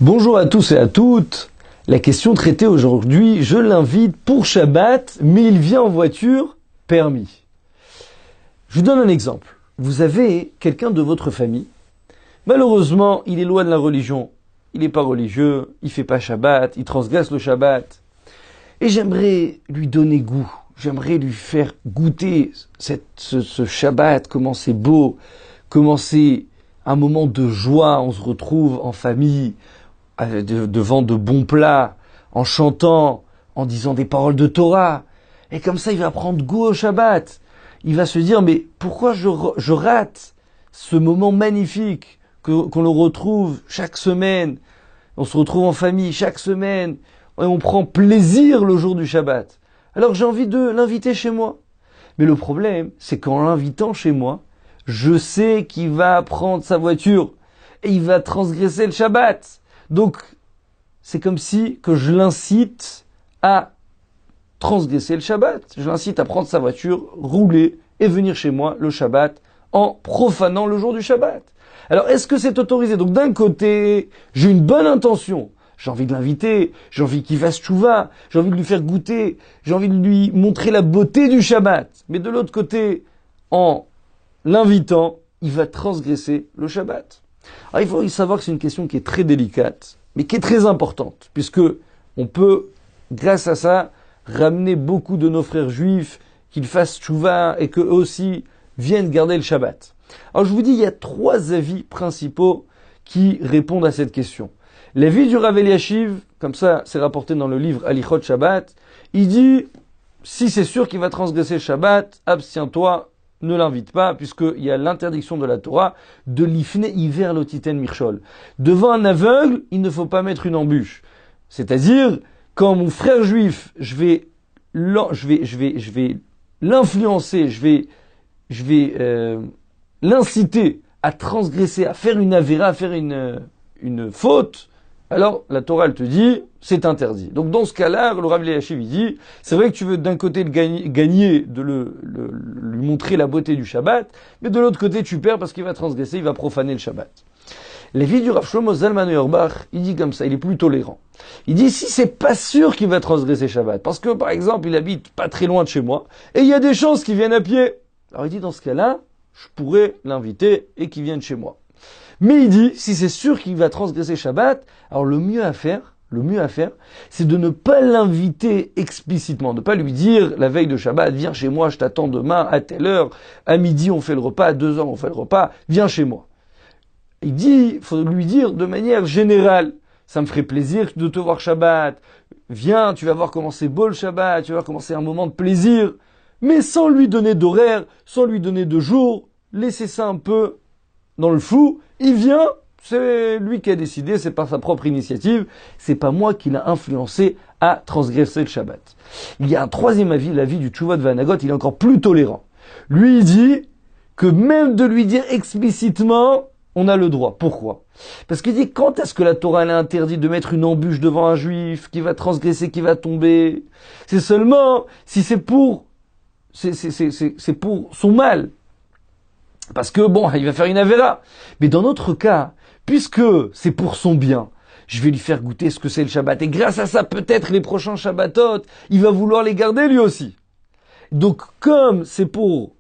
Bonjour à tous et à toutes. La question traitée aujourd'hui, je l'invite pour Shabbat, mais il vient en voiture, permis. Je vous donne un exemple. Vous avez quelqu'un de votre famille. Malheureusement, il est loin de la religion. Il n'est pas religieux, il fait pas Shabbat, il transgresse le Shabbat. Et j'aimerais lui donner goût. J'aimerais lui faire goûter ce Shabbat, comment c'est beau, comment c'est un moment de joie, on se retrouve en famille, devant de bons plats, en chantant, en disant des paroles de Torah. Et comme ça, il va prendre goût au Shabbat. Il va se dire, mais pourquoi je rate ce moment magnifique qu'on le retrouve chaque semaine. On se retrouve en famille chaque semaine et on prend plaisir le jour du Shabbat. Alors j'ai envie de l'inviter chez moi. Mais le problème, c'est qu'en l'invitant chez moi, je sais qu'il va prendre sa voiture et il va transgresser le Shabbat. Donc, c'est comme si que je l'incite à transgresser le Shabbat. Je l'incite à prendre sa voiture, rouler et venir chez moi le Shabbat en profanant le jour du Shabbat. Alors, est-ce que c'est autorisé? Donc, d'un côté, j'ai une bonne intention. J'ai envie de l'inviter, j'ai envie qu'il fasse tchouva, j'ai envie de lui faire goûter, j'ai envie de lui montrer la beauté du Shabbat. Mais de l'autre côté, en l'invitant, il va transgresser le Shabbat. Alors, il faut savoir que c'est une question qui est très délicate, mais qui est très importante, puisque on peut, grâce à ça, ramener beaucoup de nos frères juifs qu'ils fassent tchouva et qu'eux aussi viennent garder le Shabbat. Alors, je vous dis, il y a 3 avis principaux qui répondent à cette question. L'avis du Rav Eliashiv, comme ça, c'est rapporté dans le livre Halichot Shabbat, il dit, si c'est sûr qu'il va transgresser le Shabbat, abstiens-toi, ne l'invite pas, puisqu'il y a l'interdiction de la Torah de l'ifne hiver lotiten mirchol. Devant un aveugle, il ne faut pas mettre une embûche. C'est-à-dire, quand mon frère juif, je vais l'influencer, je vais l'inciter à transgresser, à faire une avéra, à faire une faute, alors la Torah elle te dit, c'est interdit. Donc dans ce cas-là, le Rav Eliashiv dit, c'est vrai que tu veux d'un côté le gagner, de lui montrer la beauté du Shabbat, mais de l'autre côté tu perds parce qu'il va transgresser, il va profaner le Shabbat. L'avis du Rav Shlomo Zalman Auerbach, il dit comme ça, il est plus tolérant. Il dit, si c'est pas sûr qu'il va transgresser Shabbat, parce que par exemple il habite pas très loin de chez moi, et il y a des chances qu'il vienne à pied, alors il dit dans ce cas-là, je pourrais l'inviter et qu'il vienne chez moi. Mais il dit, si c'est sûr qu'il va transgresser Shabbat, alors le mieux à faire, c'est de ne pas l'inviter explicitement, de ne pas lui dire la veille de Shabbat, viens chez moi, je t'attends demain à telle heure, à midi on fait le repas, à 2 heures on fait le repas, viens chez moi. Il dit, il faut lui dire de manière générale, ça me ferait plaisir de te voir Shabbat, viens, tu vas voir comment c'est beau le Shabbat, tu vas voir comment c'est un moment de plaisir, mais sans lui donner d'horaire, sans lui donner de jour, laissez ça un peu dans le flou, il vient, c'est lui qui a décidé, c'est par sa propre initiative, c'est pas moi qui l'a influencé à transgresser le Shabbat. Il y a un 3e avis, l'avis du Tchouva de Vanagot, il est encore plus tolérant. Lui, il dit que même de lui dire explicitement, on a le droit. Pourquoi? Parce qu'il dit, quand est-ce que la Torah elle a interdit de mettre une embûche devant un juif qui va transgresser, qui va tomber? C'est seulement si c'est pour son mal. Parce que bon, il va faire une avéra. Mais dans notre cas, puisque c'est pour son bien, je vais lui faire goûter ce que c'est le Shabbat. Et grâce à ça, peut-être les prochains Shabbatot, il va vouloir les garder lui aussi. Donc, comme c'est pour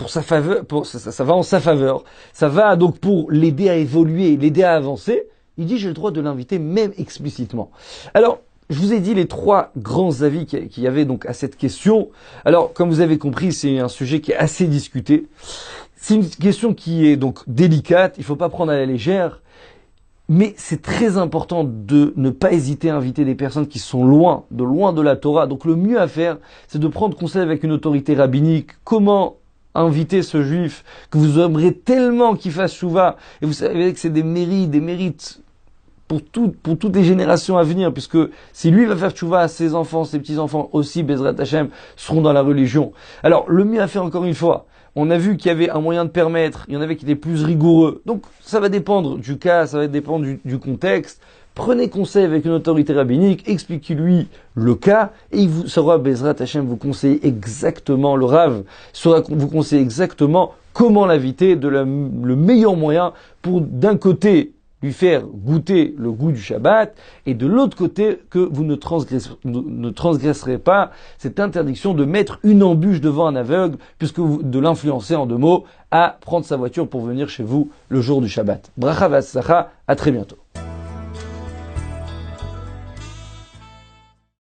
sa faveur, ça va en sa faveur, ça va donc pour l'aider à évoluer, l'aider à avancer, il dit j'ai le droit de l'inviter même explicitement. Alors, je vous ai dit les 3 grands avis qu'il y avait donc à cette question. Alors, comme vous avez compris, c'est un sujet qui est assez discuté. C'est une question qui est donc délicate, il ne faut pas prendre à la légère, mais c'est très important de ne pas hésiter à inviter des personnes qui sont loin de la Torah. Donc le mieux à faire, c'est de prendre conseil avec une autorité rabbinique. Comment inviter ce juif que vous aimeriez tellement qu'il fasse tchouva, et vous savez que c'est des mérites pour toutes les générations à venir, puisque si lui va faire tchouva, ses enfants, ses petits-enfants aussi, Bezrat Hashem, seront dans la religion. Alors, le mieux à faire encore une fois, on a vu qu'il y avait un moyen de permettre, il y en avait qui étaient plus rigoureux. Donc, ça va dépendre du cas, ça va dépendre du contexte. Prenez conseil avec une autorité rabbinique, expliquez-lui le cas, et il vous saura, Bezrat Hashem, vous conseiller exactement, le Rav saura vous conseiller exactement comment l'inviter, le meilleur moyen pour, d'un côté, lui faire goûter le goût du Shabbat, et de l'autre côté, que vous ne transgresserez pas cette interdiction de mettre une embûche devant un aveugle, puisque de l'influencer en 2 mots, à prendre sa voiture pour venir chez vous le jour du Shabbat. Bracha v'atzlacha, à très bientôt.